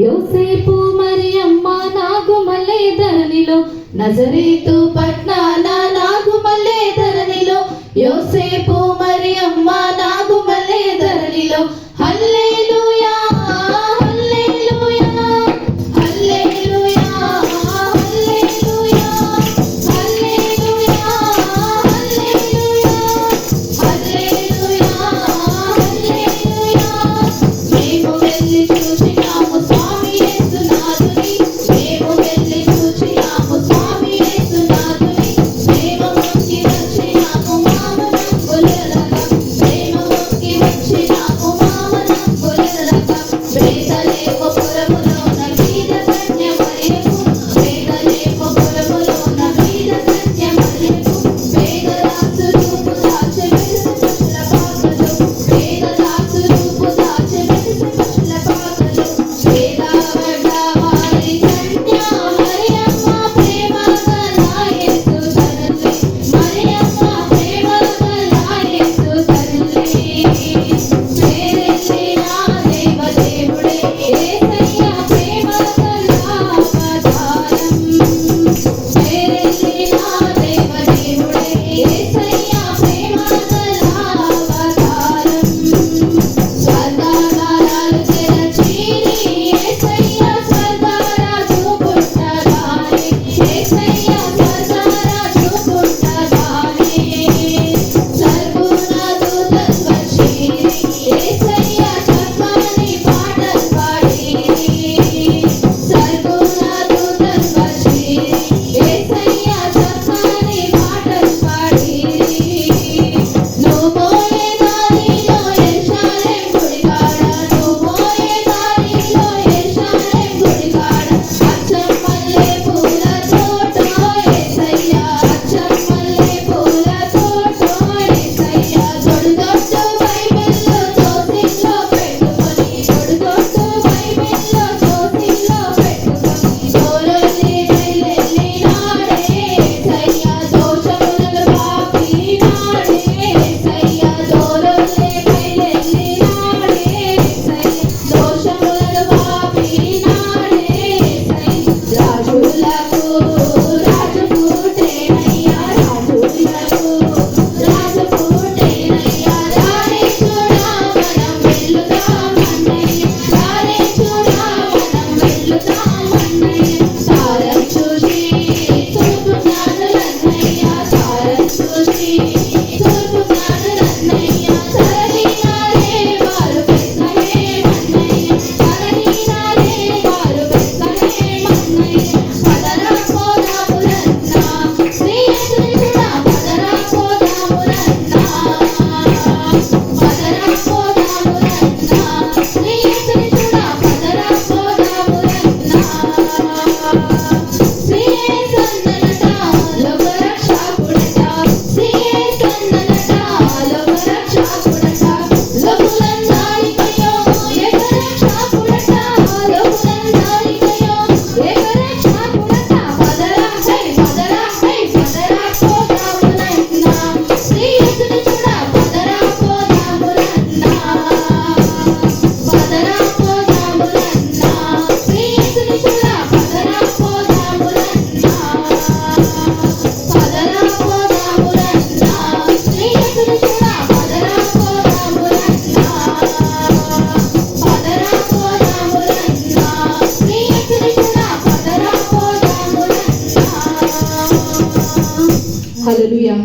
యోసేపు మరియమ్మ నాగుమల్లె ధరణిలో, నజరేతు పట్నాన నాగుమల్లె ధరణిలో, యోసేపు మరియమ్మ నాగుమల్లె ధరణిలో. హల్లెలూయా హల్లెలూయా హల్లెలూయా హల్లెలూయా హల్లెలూయా హల్లెలూయా హల్లెలూయా. మేము వెళ్ళి చూసినాము స్వామి యేసునాథుని, మేము వెళ్ళి చూసినాము స్వామి యేసునాథుని, ప్రేమ మొక్కి వచ్చినాము మామనంబులరక, ప్రేమ మొక్కి వచ్చినాము మామనంబులరక. బేతలేహపురములోన బీద కన్య మరియము, బేతలేహపురములోన బీద కన్య మరియము, పేదదాసు రూపు దాచి వెలిసి పశుల పాకలు, పేదదాసు రూపు దాచి వెలిసి పశుల పాకలు. పేదపడ్డ వారి కన్య మరియమ్మ, ప్రేమగల యేసు తల్లి, మరియమ్మ ప్రేమగల యేసు తల్లి. పేరెత్తిన దేవదేవుడే యేసయ్య ప్రేమగల అవతారం, పేరెత్తిన దేవదేవుడే యేసయ్య ప్రేమగల అవతారం. స్వర్గద్వారాలు తెరచిని యేసయ్య స్వర్గరాజు పుట్టగానే, యేసయ్య స్వర్గరాజు పుట్టగానే. సర్వున దూతలు వచ్చిరి యేసయ్య చక్కని పాటలు పాడిరి, సర్వున దూతలు వచ్చిరి యేసయ్య చక్కని పాటలు పాడిరి. నువ్వు పోయే దారిలో యెరూషలేము గుడికాడ, నువ్వు పోయే దారిలో యెరూషలేము గుడికాడ, అచ్చం మల్లె పూల తోట యేసయ్య, అచ్చం మల్లె పూల తోట యేసయ్య. దొడ్డు బైబిల్లో దోసిల్లో పెట్టుకొని, దొడ్డు బైబిల్లో దోసిల్లో పెట్టుకొని, దూరొల్లి బయలెల్లినాడే యేసయ్య, దోషములను పాపినాడే యేసయ్య, దూరొల్లి బయలెల్లినాడే యేసయ్య, దోషములను పాపినాడే యేసయ్య. రాజులకు రాజు పుట్టెనయ్యా, రాజులకు రాజు పుట్టెనయ్యా, రారే చూడా మనం వెళ్దామన్నయ్య, రారే చూడా మనం వెళ్దామన్నయ్య. తారం చూసి తూర్పున్నాడు రన్నయ్య, తారం చూసి తూర్పున్నాడు రన్నయ్య, తరలినారే వారు బెత్లెహేమన్నయ్య, తరలినారే వారు బెత్లెహేమన్నయ్య. పదరా పోదాము రన్నా, శ్రీ యేసుని చూడా పదరా పోదాము రన్నా, పదరా పోదాము రన్నా, శ్రీ యేసుని చూడా పదరా పోదాము రన్నా. శ్రీ యేసన్ననట లోకరక్షకుడట, శ్రీ యేసన్ననట లోకరక్షకుడట, లోకులందరికయో ఏకరక్షకుడట, లోకులందరికయో ఏకరక్షకుడట. పదరా పదరా పదరా పోదాము రన్నా, శ్రీ యేసుని చూడా పదరా పోదాము రన్నా, పదరా పోదాము రన్నా, శ్రీ యేసుని చూడా పదరా పోదాము రన్నా, పదరా పోదాము రన్నా, శ్రీ యేసుని చూడా పదరా పోదాము రన్నా, పదరా పోదాము రన్నా, శ్రీ యేసుని చూడా పదరా పోదాము రన్నా. హల్లెలూయా.